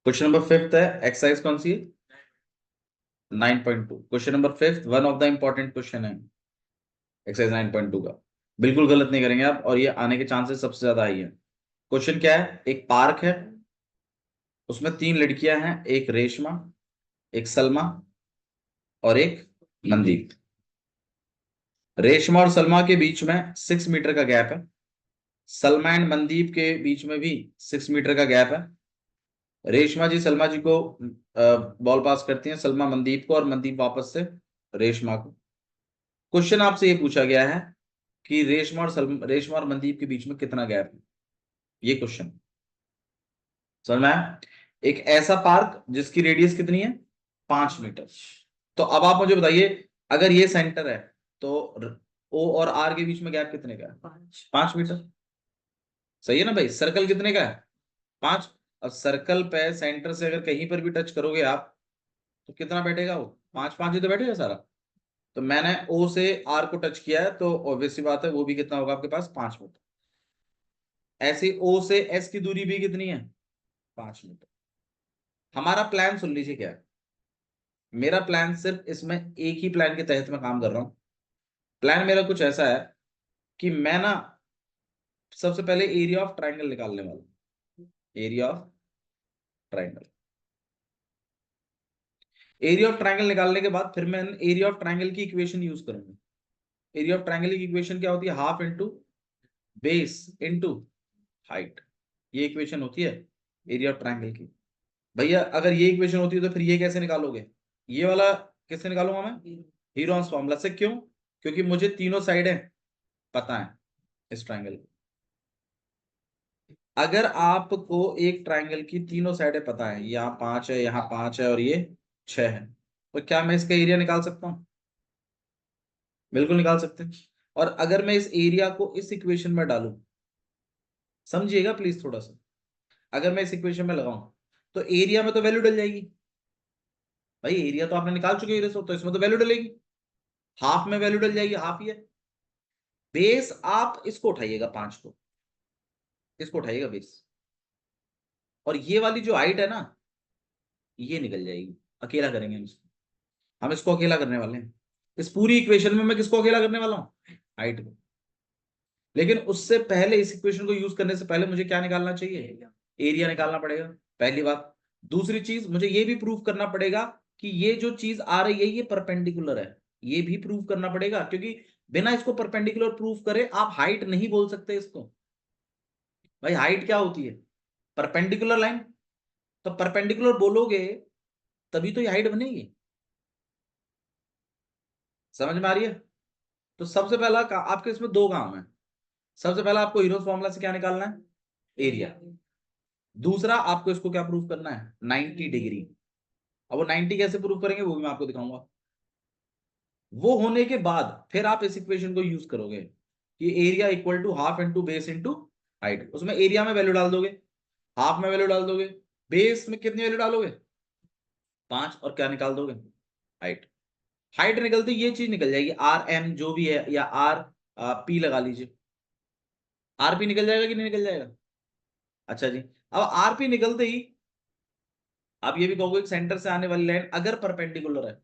Question number 5 है, exercise कौन सी है? 9.2। Question number 5 one of the important question है एक्सरसाइज 9.2 का। बिल्कुल गलत नहीं करेंगे आप, और ये आने के चांसेस सबसे ज्यादा हाई है। क्वेश्चन क्या है? एक पार्क है, उसमें 3 लड़कियां हैं, एक रेशमा, एक सलमा और एक मनदीप। रेशमा और सलमा के बीच में 6 मीटर का गैप है। सलमा एंड मनदीप के बीच में भी 6 मीटर का गैप है। रेशमा जी सलमा जी को बॉल पास करती हैं, सलमा मनदीप को, और मनदीप वापस से रेशमा को। क्वेश्चन आपसे ये पूछा गया है कि रेशमा और मनदीप के बीच में कितना गैप है, ये क्वेश्चन। समझ में आया? एक ऐसा पार्क जिसकी रेडियस कितनी है? 5 मीटर। तो अब आप मुझे बताइए, अगर ये सेंटर है तो ओ और आर के बीच में गैप कितने का है? 5 मीटर। सही है ना भाई? सर्कल कितने का है? 5। अब सर्कल पे सेंटर से अगर कहीं पर भी टच करोगे आप, तो कितना बैठेगा? वो 5 5 ही तो बैठेगा सारा। तो मैंने ओ से आर को टच किया है, तो ऑब्वियस सी बात है वो भी कितना होगा आपके पास? 5 मीटर। ऐसे ओ से एस की दूरी भी कितनी है? 5 मीटर। हमारा प्लान सुन लीजिए क्या है। मेरा प्लान सिर्फ इसमें एक ही प्लान के तहत मैं काम कर रहा हूं। प्लान मेरा कुछ ऐसा है कि मैं ना सबसे पहले एरिया ऑफ ट्राइंगल निकालने वाला हूं। Area of triangle. Area of triangle निकालने के बाद फिर मैं एरिया ऑफ ट्राइंगल की इक्वेशन यूज करूंगा। एरिया ऑफ ट्राइंगल की इक्वेशन क्या होती है? Half into base into height. ये इक्वेशन होती है एरिया ऑफ ट्राइंगल की। भैया अगर ये इक्वेशन होती है तो फिर ये कैसे निकालोगे? ये वाला कैसे निकालूंगा मैं? हीरोन्स फॉर्मूला से। क्यों? क्योंकि मुझे तीनों साइडें पता है इस ट्राइंगल की। अगर आपको एक ट्राइंगल की तीनों साइडें पता है, यहाँ 5 है, यहाँ 5 है और ये 6 है, तो क्या मैं इसका एरिया निकाल सकता हूँ? बिल्कुल निकाल सकते हैं। और अगर मैं इस एरिया को इस इक्वेशन में डालूं, समझिएगा प्लीज थोड़ा सा, अगर मैं इस इक्वेशन में लगाऊं तो एरिया में तो वैल्यू डल जाएगी। भाई एरिया तो आपने निकाल चुके हैं, तो इसमें तो वैल्यू डलेगी। हाफ में वैल्यू डल जाएगी, हाफ ही है। बेस आप इसको उठाइएगा, 5 को, इसको उठाइएगा बेस। और ये वाली जो हाइट है ना, ये निकल जाएगी। अकेला करेंगे हम इसको। हम इसको अकेला करने वाले हैं। इस पूरी इक्वेशन में मैं किसको अकेला करने वाला हूं? हाइट को। लेकिन उससे पहले, इस इक्वेशन को यूज करने से पहले मुझे क्या निकालना चाहिए? एरिया निकालना पड़ेगा, पहली बात। दूसरी चीज, मुझे ये भी प्रूव करना पड़ेगा कि ये जो चीज आ रही है ये परपेंडिकुलर है। ये भी प्रूव करना पड़ेगा, क्योंकि बिना इसको परपेंडिकुलर प्रूव करे आप हाइट नहीं बोल सकते इसको। भाई हाइट क्या होती है? Perpendicular line. तो परपेंडिकुलर बोलोगे तभी तो ये हाइट बनेगी। समझ में आ रही है? तो सबसे पहला आपके इसमें 2 काम है। सबसे पहला आपको हीरोज फॉर्मूला से क्या निकालना है? एरिया। दूसरा आपको इसको क्या प्रूव करना है? 90 डिग्री। अब वो 90 कैसे प्रूव करेंगे वो भी मैं आपको दिखाऊंगा। वो होने के बाद फिर आप इस इक्वेशन को यूज करोगे कि area equal to half into base into height. उसमें एरिया में वैल्यू डाल दोगे, हाफ में वैल्यू डाल दोगे, बेस में कितनी वैल्यू डालोगे? 5। और क्या निकाल दोगे? हाइट। हाइट निकलती ये चीज निकल जाएगी, आर एम जो भी है, या आर पी लगा लीजिए। आरपी निकल जाएगा कि नहीं निकल जाएगा? अच्छा जी। अब आरपी निकलते ही आप ये भी कहोगे सेंटर से आने वाली लाइन अगर परपेंडिकुलर है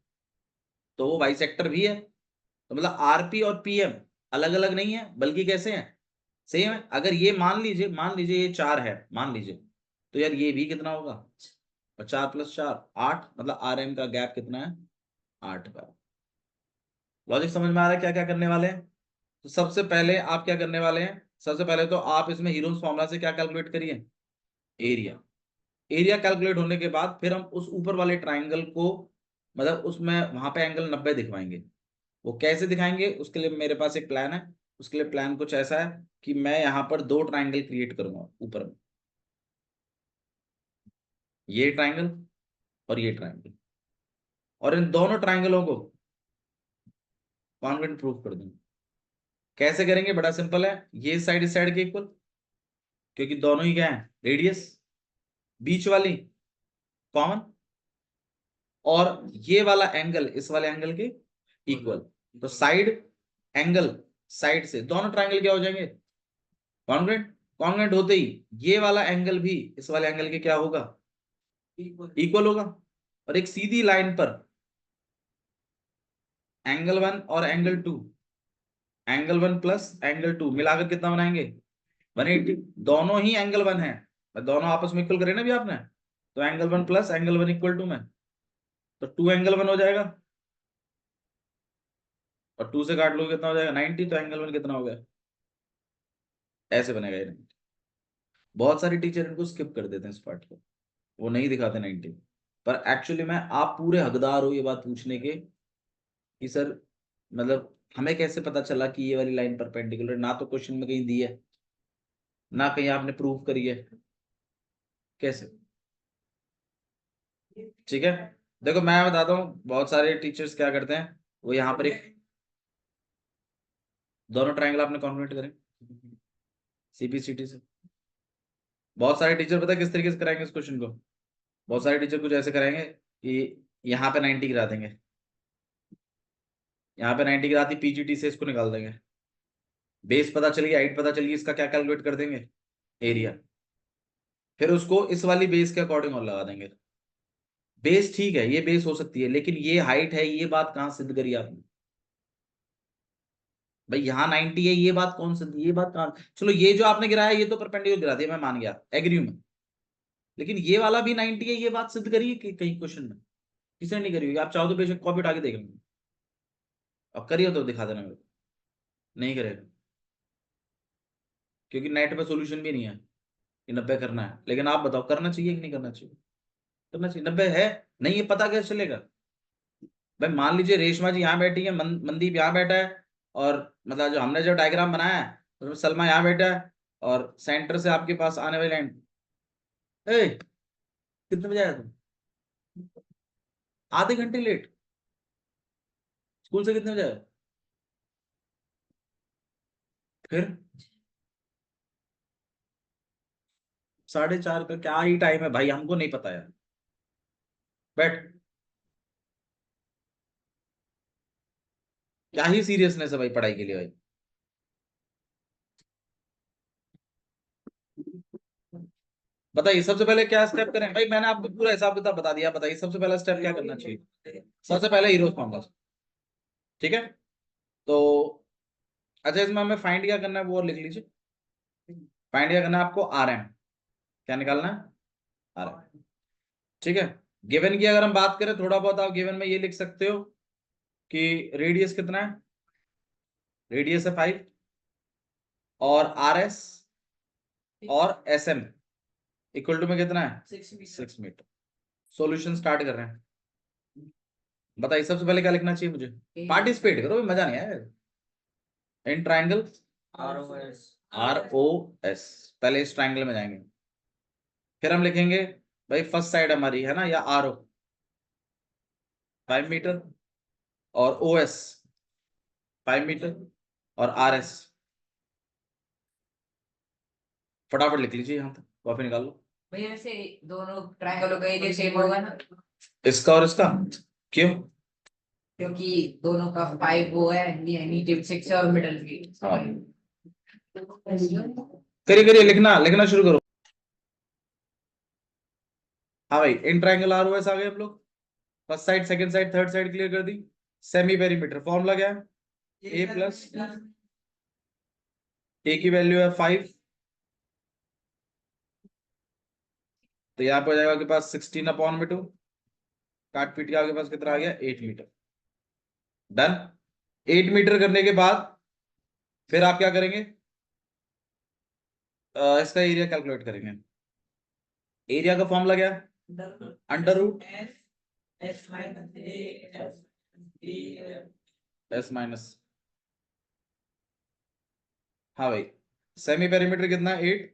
तो वो बाइसेक्टर भी है। तो मतलब आरपी और पीएम अलग अलग नहीं है, बल्कि कैसे हैं? सेम है। अगर ये मान लीजिए ये 4 है, मान लीजिए, तो यार ये भी कितना होगा? और 4 + 4 8, मतलब आर एम का गैप कितना है? 8 का। लॉजिक समझ में आ रहा है क्या क्या करने वाले हैं? तो सबसे पहले आप क्या करने वाले हैं? सबसे पहले तो आप इसमें हीरोन्स फॉर्मूला से क्या कैलकुलेट करिए? एरिया। एरिया कैलकुलेट होने के बाद फिर हम उस ऊपर वाले ट्राइंगल को, मतलब उसमें वहां पे एंगल 90 दिखवाएंगे। वो कैसे दिखाएंगे उसके लिए मेरे पास एक प्लान है। उसके लिए प्लान कुछ ऐसा है कि मैं यहां पर 2 ट्राइंगल क्रिएट करूंगा ऊपर में। ये ट्राइंगल और ये ट्राइंगल, और इन दोनों ट्राइंगलों को कॉन्वेंट प्रूफ कर दूंगा। कैसे करेंगे? बड़ा सिंपल है। ये साइड इस साइड के इक्वल, क्योंकि दोनों ही क्या है? रेडियस। बीच वाली कॉमन, और ये वाला एंगल इस वाले एंगल के इक्वल। तो साइड एंगल साइड से दोनों ट्राइंगल क्या हो जाएंगे? कॉन्ग्रुएंट। कॉन्ग्रुएंट होते ही ये वाला एंगल भी इस वाले एंगल के क्या होगा, इक्वल होगा। और एक सीधी लाइन पर एंगल 1 और एंगल 2, एंगल 1 प्लस एंगल 2 मिलाकर कितना बनाएंगे 180। दोनों ही एंगल 1 है, दोनों आपस में इक्वल करे ना भी आपने, तो angle 1 plus angle 1 equal to में, तो 2 एंगल 1 हो जाएगा और 2 से काट लो कितना हो जाएगा 90, तो एंगल 1 कितना हो गया, ऐसे बनेगा ये 90। बहुत सारे टीचर इनको स्किप कर देते हैं इस पार्ट को, वो नहीं दिखाते 90, पर एक्चुअली में आप पूरे हकदार हो ये बात पूछने के कि सर मतलब हमें कैसे पता चला कि ये वाली लाइन परपेंडिकुलर, ना तो क्वेश्चन में कहीं दी है ना कहीं आपने प्रूव करी है, कैसे। ठीक है, देखो मैं बताता हूँ बहुत सारे टीचर्स क्या करते हैं, वो यहाँ पर एक दोनों ट्रायंगल आपने कॉन्ग्रुएंट करें सीपीसीटी से। बहुत सारे टीचर पता है किस तरीके से कराएंगे इस क्वेश्चन को, बहुत सारे टीचर कुछ ऐसे कराएंगे कि यहाँ पे 90 गिरा देंगे, यहाँ पे 90 गिराती पीजीटी से इसको निकाल देंगे, बेस पता चल गई हाइट पता चल गई, इसका क्या कैलकुलेट कर देंगे एरिया, फिर उसको इस वाली बेस के अकॉर्डिंग और लगा देंगे। बेस ठीक है, ये बेस हो सकती है, लेकिन ये हाइट है, ये बात कहाँ सिद्ध करी आपने भाई, यहाँ 90 है, ये बात कौन सिद्ध, ये बात कहाँ, चलो ये जो आपने गिराया ये तो परपेंडिकुलर गिरा दिया मैं मान गया एग्री में, लेकिन ये वाला भी 90 है, ये बात सिद्ध करी है कि कहीं क्वेश्चन में, किसी ने नहीं करी होगी, आप चाहो तो बेशक कॉपी उठा के देख लेंगे, अब करिए तो दिखा देना मेरे को, नहीं करेगा क्योंकि नेट पे सोल्यूशन भी नहीं है कि 90 करना है, लेकिन आप बताओ करना चाहिए कि नहीं करना चाहिए, करना चाहिए 90 है, नहीं ये पता कैसे चलेगा भाई, मान लीजिए रेशमा जी यहाँ बैठी है, मनदीप यहाँ बैठा है, और मतलब जो हमने जो डायग्राम बनाया है उसमें सलमा यहाँ बैठा है, और सेंटर से आपके पास आने वाली लाइन, ए कितने बजे आया तुम, आधे घंटे लेट, स्कूल से कितने बजे आया, फिर 4:30 का क्या ही टाइम है भाई, हमको नहीं पता यार, बैठ, क्या ही सीरियसनेस है भाई पढ़ाई के लिए भाई। बताइए सबसे पहले क्या स्टेप करें भाई, मैंने आपको पूरा हिसाब किताब बता दिया, बताइए सबसे पहला स्टेप क्या करना चाहिए, सबसे पहले हीरोज फॉर्मूला, ठीक है। तो अच्छा इसमें हमें फाइंड क्या करना है वो और लिख लीजिए, फाइंड क्या करना है आपको, आर एम, क्या निकालना है, आर एम, ठीक है। गिवन की अगर हम बात करें थोड़ा बहुत, आप गिवन में ये लिख सकते हो कि रेडियस कितना है, रेडियस है 5, और आर एस और एस एम इक्वल टू में कितना है 6 मीटर। सॉल्यूशन स्टार्ट कर रहे हैं, बताइए सबसे पहले क्या लिखना चाहिए मुझे, पार्टिसिपेट करो मजा नहीं आया, in triangle R O S, पहले इस ट्राइंगल में जाएंगे, फिर हम लिखेंगे भाई फर्स्ट साइड हमारी है ना या आर ओ 5 मीटर, और ओ एस 5 मीटर, और आर एस फटाफट लिख लीजिए, यहाँ तक कॉपी निकाल लो। भैया ऐसे दोनों ट्रायंगलों का एरिया सेम होगा ना, इसका और इसका क्यों, क्योंकि दोनों का 5 वो है, नीचे 6 है और मिडल की। हाँ करिए करिए, लिखना लिखना शुरू करो। हाँ भाई in triangle R O s आ गए हम लोग, first side second side third side clear कर दी। सेमी पेरीमीटर फॉर्मूला क्या है, ए प्लस ए की वैल्यू है 5, तो यहाँ पे हो जाएगा आपके पास 16/2, काट पीट के आपके पास कितना आ गया 8 मीटर, डन। 8 मीटर करने के बाद फिर आप क्या करेंगे, इसका एरिया कैलकुलेट करेंगे, एरिया का फॉर्मूला क्या है, अंडर रूट एस माइनस, हाँ भाई सेमी पेरीमीटर कितना है 8,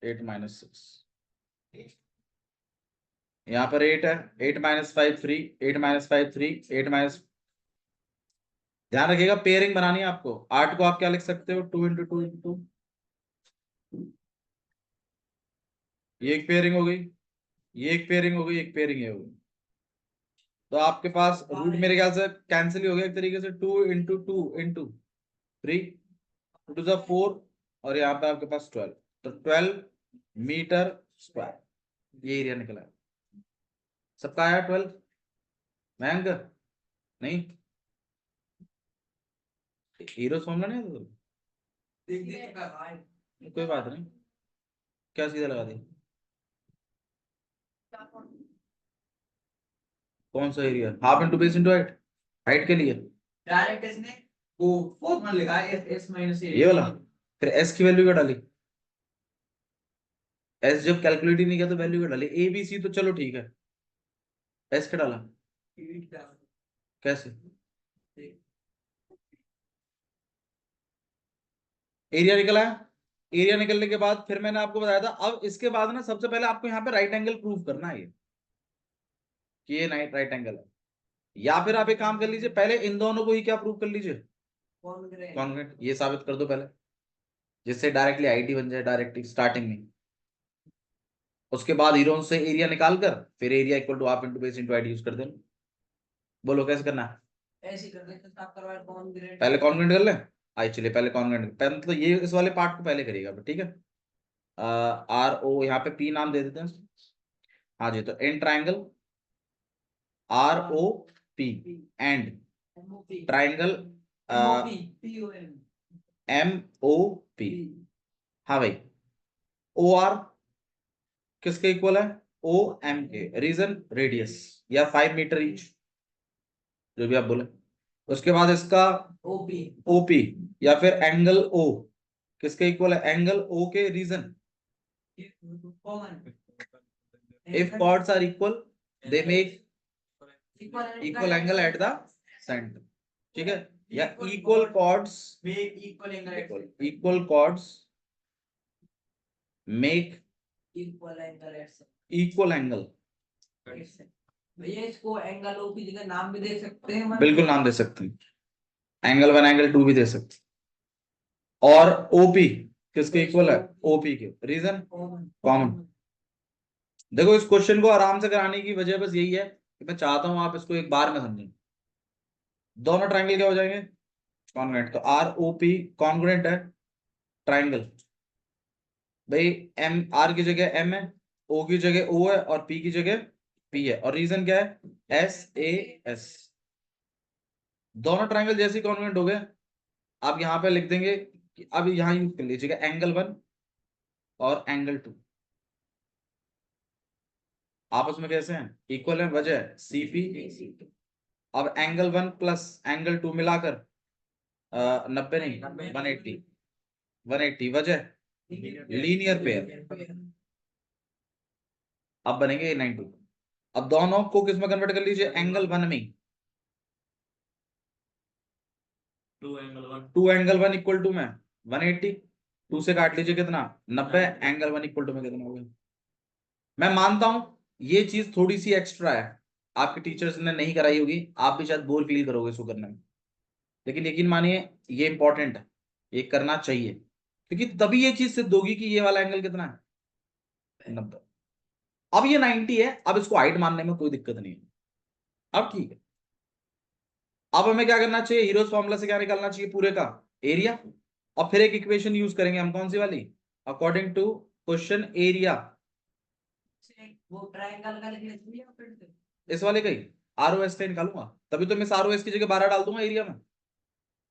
8 - 6, यहाँ पर 8 है, 8 - 5 3, 8 - 5 3, 8 ध्यान रखिएगा पेयरिंग बनानी है आपको, 8 को आप क्या लिख सकते हो 2 × 2 × 2, ये एक पेयरिंग हो गई, ये एक पेयरिंग हो गई, एक पेयरिंग ये हो गई, तो आपके पास रूट मेरे ख्याल से कैंसिल ही हो गया एक तरीके से, 2 × 2 × 3 टू द 4 और यहाँ पे आपके पास 12, तो 12 मीटर स्क्वायर ये एरिया निकला है। सबका आया 12? मयंक नहीं, हीरो फॉर्मूला नहीं है तो कोई बात नहीं, क्या सीधा लगा दिया? कौन सा area? Half into base into height, height के लिए डायरेक्ट इसने वो फॉर्मूला लगा s माइनस ये वाला, फिर एस की वैल्यू क्या डाली? एस जब कैलकुलेट ही नहीं किया तो वैल्यू क्या डाली? ए बी सी तो चलो ठीक है, एस क्या डाला? कैसे? एरिया निकला है। एरिया निकलने के बाद फिर मैंने आपको बताया था, अब इसके बाद ना सबसे पहले आपको यहाँ पे राइट एंगल प्रूव करना है, ये कि ये राइट एंगल है। या फिर आप एक काम कर लीजिए, पहले इन दोनों को ही क्या प्रूव कर लीजिए, कॉन्ग्रुएंट, ये साबित कर दो पहले, जिससे डायरेक्टली आईटी बन जाए डायरेक्टली स्टार्टिंग में। उसके बाद हीरोन से एरिया निकाल कर फिर area equal to half into base into height use कर देना। बोलो कैसे करना है? ऐसे कर देते हैं, आप करवाए कॉन्ग्रुएंट, पहले कॉन्ग्रुएंट कर ले। आइए चलिए पहले कॉन्ग्रुएंट, पहले मतलब ये इस वाले पार्ट को पहले करिएगा, ठीक है। आर ओ यहाँ पे पी नाम दे देते हैं। हाँ जी, तो in triangle are O P and triangle M O P. हाँ भाई, ओ आर किसके इक्वल है? ओ एम के, रीजन रेडियस या 5 मीटर ईच, जो भी आप बोले। उसके बाद इसका ओपी ओपी या फिर एंगल ओ किसके इक्वल है? एंगल ओ के, reason if chords are equal they make equal angle at the center, ठीक है। या equal chords equal chords make equal angle। भैया इसको एंगल ओ की जगह नाम भी दे सकते हैं, बिल्कुल नाम दे सकते हैं, एंगल 1 एंगल 2 भी दे सकते हैं। और ओपी किसके इक्वल है? ओपी के, रीजन कॉमन। देखो इस क्वेश्चन को आराम से कराने की वजह बस यही है कि मैं चाहता हूं आप इसको एक बार में समझें। दोनों ट्राइंगल क्या हो जाएंगे? कॉन्ग्रुएंट। तो आर ओ पी कॉन्ग्रुएंट है ट्राइंगल। भाई एम, आर की जगह एम है, ओ की जगह ओ है और पी की जगह पी है, और रीजन क्या है? S A S. दोनों ट्राइंगल जैसे कॉन्ग्रुएंट हो गए, आप यहां पे लिख देंगे कि अब यहां यूज कर लीजिएगा एंगल 1 और एंगल 2 आपस में कैसे हैं? इक्वल है, वजह सी पी। अब एंगल 1 प्लस एंगल 2 मिलाकर 90 नहीं 180, 180 वजह लीनियर पेयर, अब बनेंगे 90। अब दोनों को किस में कन्वर्ट कर लीजिए? एंगल 1 में। 2 एंगल 1 इक्वल टू में 180, 2 से काट लीजिए कितना? 90। एंगल 1 इक्वल टू में कितना हो गया? मैं मानता हूं ये चीज थोड़ी सी एक्स्ट्रा है, आपके टीचर्स ने नहीं कराई होगी, आप भी शायद बोर फील करोगे इसको करने में, लेकिन यकीन मानिए ये इंपॉर्टेंट है, ये करना चाहिए, क्योंकि तभी ये चीज सिद्ध होगी कि ये वाला एंगल कितना है? 90। अब ये 90 है, अब इसको हाइट मानने में कोई दिक्कत नहीं है, अब ठीक है। अब हमें क्या करना चाहिए? हीरोज फॉर्मूला से क्या निकालना चाहिए? पूरे का एरिया। और फिर एक इक्वेशन यूज करेंगे हम, कौन सी वाली? अकॉर्डिंग टू क्वेश्चन एरिया, वो ट्रायंगल का लिखने चाहिए फिर से इस वाले का ही आर ओ एस का निकालूंगा, तभी तो मैं आर ओ एस की जगह 12 डाल दूंगा एरिया में।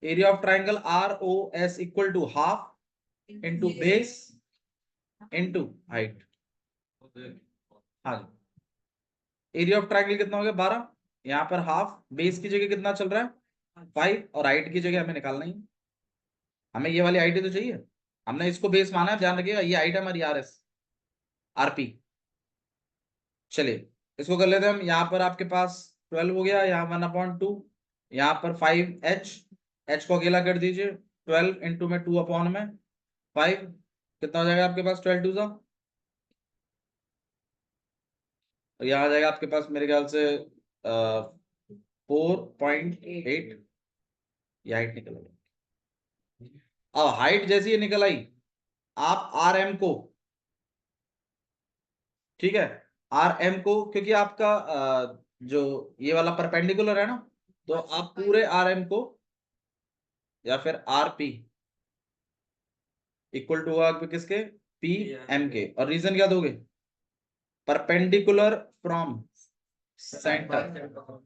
Area of triangle R O S equal to half into base into height. हाँ जी, एरिया ऑफ ट्राइंगल कितना हो गया? 12। यहाँ पर हाफ, बेस की जगह कितना चल रहा है? 5, और हाइट की जगह हमें निकालना ही, हमें ये वाली हाइट तो चाहिए, हमने इसको बेस माना है, ध्यान रखिएगा ये हाइट है हमारी आर एस आरपी। चलिए इसको कर लेते हैं हम, यहाँ पर आपके पास 12 हो गया, यहाँ 1/2, यहाँ पर 5h, h को अकेला कर दीजिए, 12 इंटू में 2 अपॉन में 5, कितना हो जाएगा आपके पास? 12 2 सा, और यहाँ आ जाएगा आपके पास मेरे ख्याल से 4.8, ये हाइट निकल आई। अब हाइट जैसी ये निकल आई, आप आर एम को, ठीक है, आर एम को, क्योंकि आपका जो ये वाला परपेंडिकुलर है ना, तो आप पूरे आर एम को या फिर आर पी इक्वल टू होगा किसके, पी एम के, और रीजन क्या दोगे, perpendicular from centre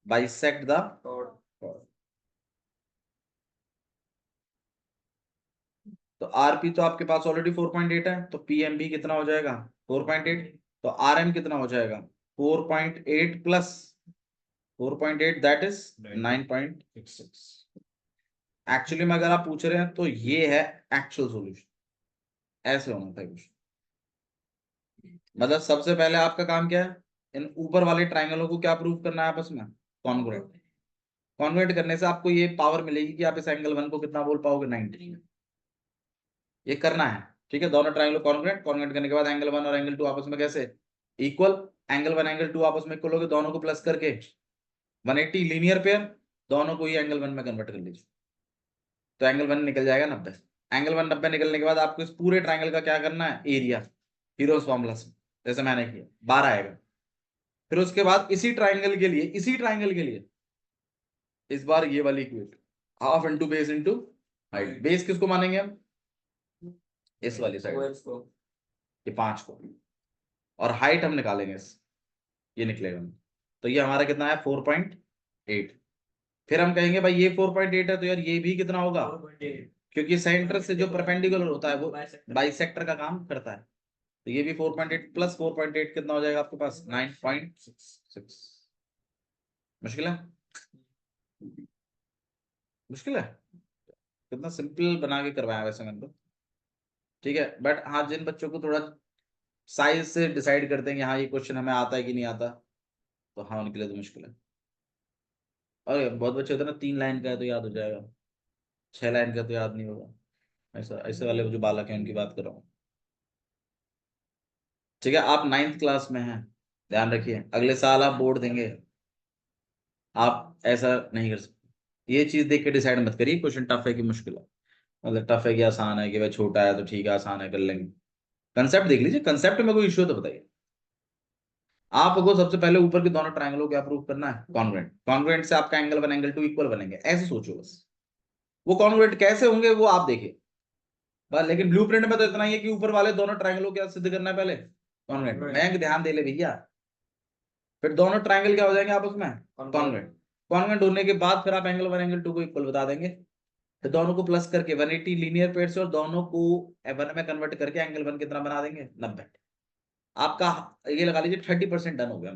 bisect the, तो आरपी तो आपके पास ऑलरेडी 4.8 है, तो पीएम भी कितना हो जाएगा 4.8, तो आरएम कितना हो जाएगा 4.8 प्लस 4.8 दैट इज 9.66। एक्चुअली में अगर आप पूछ रहे हैं तो ये है एक्चुअल सॉल्यूशन, ऐसे होना था कुछ। मतलब सबसे पहले आपका काम क्या है, इन ऊपर वाले ट्राइंगलों को क्या प्रूव करना है आपस में, कॉन्ग्रुएंट। कॉन्ग्रुएंट करने से आपको ये पावर मिलेगी कि आप इस एंगल वन को कितना बोल पाओगे 90। ये करना है, ठीक है। दोनों ट्रायंगल कॉन्ग्रुएंट, कॉन्ग्रुएंट करने के बाद एंगल वन और एंगल टू आपस में कैसे equal, angle one angle two आपस में इक्वल हो गए, दोनों को प्लस करके 180 लीनियर पेयर, दोनों को ही एंगल वन में कन्वर्ट कर लीजिए, तो एंगल वन निकल जाएगा 90। एंगल वन 90 निकलने के बाद आपको इस पूरे ट्राइंगल का क्या करना है, एरिया, हीरोज फॉर्मूला से जैसे मैंने किया 12 आएगा। फिर उसके बाद इसी ट्राइंगल के लिए, इसी ट्राइंगल के लिए इस बार ये वाली equation, half into base into height. Base किसको मानेंगे हम, इस वाली साइड, ये 5 को, और हाइट हम निकालेंगे ये निकलेगा। तो ये हमारा कितना है 4.8। फिर हम कहेंगे भाई ये 4.8 है तो यार ये भी कितना होगा, क्योंकि सेंटर से जो परपेंडिकुलर होता है वो बाइसेक्टर का काम करता है, तो ये भी 4.8 प्लस 4.8 कितना हो जाएगा आपके पास 9.6। मुश्किल है, मुश्किल है, कितना सिंपल बना के करवाया वैसे मैंने तो, ठीक है। बट हाँ जिन बच्चों को थोड़ा साइज से डिसाइड करते हैं कि हाँ ये क्वेश्चन हमें आता है कि नहीं आता, तो हाँ उनके लिए तो मुश्किल है। और बहुत बच्चे होते हैं ना 3 लाइन का है तो याद हो जाएगा, 6 लाइन का तो याद नहीं होगा, ऐसा ऐसे वाले जो बालक हैं उनकी बात कर रहा हूँ। ठीक है, आप 9th क्लास में हैं, ध्यान रखिए अगले साल आप बोर्ड देंगे, आप ऐसा नहीं कर सकते। ये चीज देख के डिसाइड मत करिए क्वेश्चन टफ है कि मुश्किल है, मतलब टफ है कि आसान है, कि भाई छोटा है तो ठीक है आसान है कर लेंगे। कंसेप्ट देख लीजिए, कंसेप्ट में कोई इश्यू है तो बताइए। आपको सबसे पहले ऊपर के दोनों ट्रायंगलों को क्या प्रूव करना है, कॉन्ग्रुएंट। कॉन्ग्रुएंट से आपका angle one angle two equal बनेंगे, ऐसे सोचो बस। वो कॉन्ग्रुएंट कैसे होंगे वो आप देखिए बस, लेकिन ब्लूप्रिंट में तो इतना ही है कि ऊपर वाले दोनों ट्रायंगलों क्या सिद्ध करना है पहले, कॉन्ग्रुएंट। मैं ध्यान दे ले भैया, फिर दोनों ट्रायंगल क्या हो जाएंगे आपस में, कॉन्ग्रुएंट। कॉन्ग्रुएंट होने के बाद फिर आप एंगल वन एंगल टू को इक्वल बता देंगे, फिर दोनों को प्लस करके 180 लीनियर पेयर से, और दोनों को वन में कन्वर्ट करके एंगल वन कितना बना देंगे 90। आपका ये लगा लीजिए 30% डन हो गया।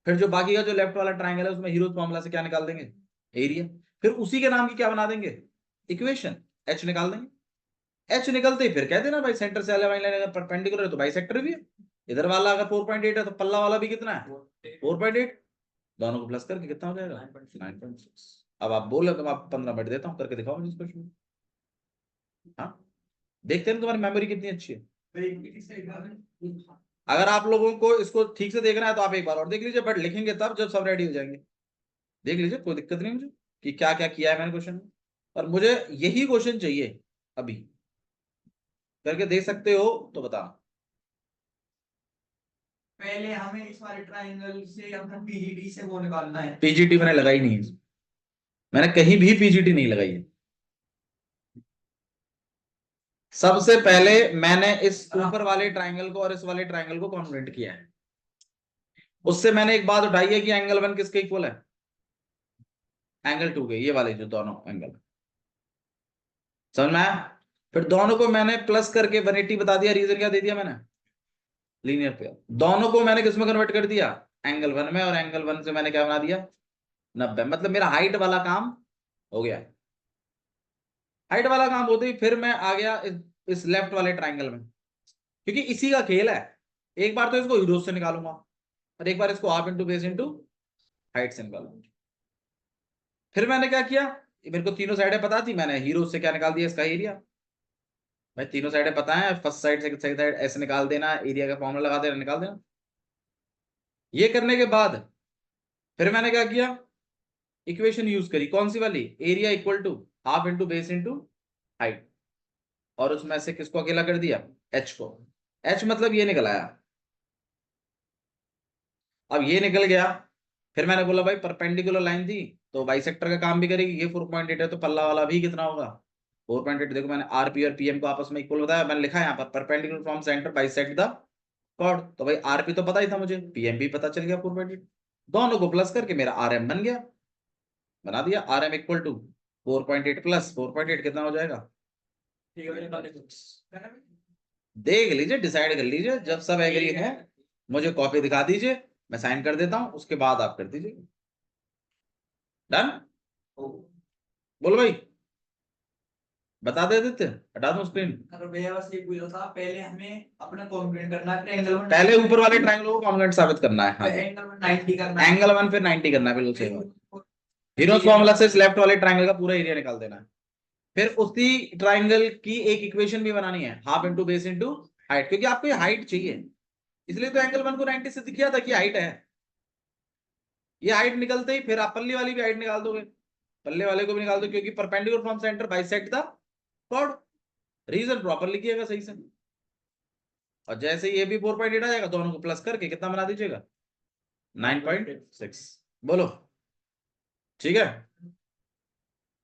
फिर जो बाकी का जो लेफ्ट वाला ट्रायंगल है उसमें हीरोज फॉर्मूला से क्या निकाल देंगे, एरिया। फिर उसी के नाम की क्या बना देंगे, इक्वेशन, एच निकाल देंगे। एच निकलते ही फिर कह देना भाई सेंटर से अलग लाइन अगर परपेंडिकुलर है तो बाइसेक्टर भी है, इधर वाला अगर 4.8 है तो पल्ला वाला भी कितना है 4.8, दोनों को प्लस करके कितना हो जाएगा 9.6। अब आप बोले तो मैं आप 15 मिनट देता हूँ करके दिखाओ मुझे इस क्वेश्चन में। हाँ देखते हैं तुम्हारी मेमोरी कितनी अच्छी है। अगर आप लोगों को इसको ठीक से देखना है तो आप एक बार और देख लीजिए, बट लिखेंगे तब जब सब रेडी हो जाएंगे। देख लीजिए कोई दिक्कत नहीं मुझे कि क्या क्या किया है मैंने क्वेश्चन में, और मुझे यही क्वेश्चन चाहिए अभी, करके दे सकते हो तो बता। पहले हमें इस वाले ट्रायंगल से अपना पीजीडी से वो निकालना है। पीजीटी मैंने लगाई नहीं है, मैंने कहीं भी पीजीटी नहीं लगाई है। सबसे पहले मैंने इस ऊपर वाले ट्रायंगल को और इस वाले ट्रायंगल को कॉन्ग्रुएंट किया है, उससे मैंने एक बात उठाई है कि एंगल वन किसके इक्वल है, एंगल टू के, ये वाले जो दोनों एंगल, समझ में आया। फिर दोनों को मैंने प्लस करके 180 बता दिया, रीजन क्या दे दिया मैंने, लीनियर पेयर। दोनों को मैंने किस में कन्वर्ट कर दिया, एंगल वन में, और एंगल वन से मैंने क्या बना दिया 90। मतलब मेरा हाइट वाला काम हो गया। हाइट वाला काम होते ही फिर मैं आ गया इस लेफ्ट वाले ट्राइंगल में, क्योंकि इसी का खेल है। एक बार तो इसको हीरोज से निकालूंगा और एक बार इसको half into base into height से निकालूंगा। फिर मैंने क्या किया, मेरे को तीनों साइडें पता थी, मैंने हीरोज से क्या निकाल दिया, इसका एरिया। भाई तीनों साइडें पता है, फर्स्ट साइड सेकंड साइड ऐसे निकाल देना, एरिया का फॉर्मूला लगा देना, निकाल देना। ये करने के बाद फिर मैंने क्या किया, इक्वेशन यूज करी, कौन सी वाली, area equal to half into base into height, और उसमें से किसको अकेला कर दिया, एच को। एच मतलब ये निकल आया अब ये निकल गया, फिर मैंने बोला भाई परपेंडिकुलर लाइन थी तो बाइसेक्टर का काम भी करेगी, ये 4.8 है तो पल्ला वाला भी कितना होगा 4.8। देखो मैंने आरपी और पीएम को आपस में इक्वल बताया, मैंने लिखा है यहाँ पर perpendicular from centre bisect the chord. तो भाई आरपी तो पता ही था मुझे, पीएम भी पता चल गया 4.8, दोनों को प्लस करके मेरा आरएम बन गया, बना दिया आरएम इक्वल टू 4.8 प्लस 4.8 कितना हो जाएगा, देख लीजिए डिसाइड कर लीजिए, जब सब एग्री है मुझे कॉपी दिखा दीजिए, मैं साइन कर देता हूं, उसके बाद आप कर दीजिए। डन, बोलो भाई, बता दे देते, हटा दो स्क्रीन। अगर भैया बस ये पूछा था, पहले हमें अपना कॉन्ग्रुएंट करना है, फिर एंगल पहले ऊपर वाले ट्रायंगल को कॉन्ग्रुएंट साबित करना है, हाँ एंगल 90 करना है। एंगल 1 फिर 90 करना है, बिल्कुल सही बात। हीरोज फॉर्मूला से लेफ्ट वाले ट्रायंगल का पूरा एरिया निकाल देना है, फिर उसी ट्रायंगल की एक इक्वेशन भी बनानी है, half into base into height, क्योंकि आपको ये हाइट चाहिए, इसलिए तो एंगल 1 को 90 से दिखाया था कि हाइट है। ये हाइट निकलते ही फिर आप पल्ले वाली भी हाइट निकाल दोगे, पल्ले वाले को भी निकाल दो, क्योंकि perpendicular from centre bisect the chord, reason proper लिखिएगा सही से। और जैसे ये भी 4.8 आ जाएगा, दोनों को प्लस करके कितना बना दीजिएगा 9.6। बोलो ठीक है।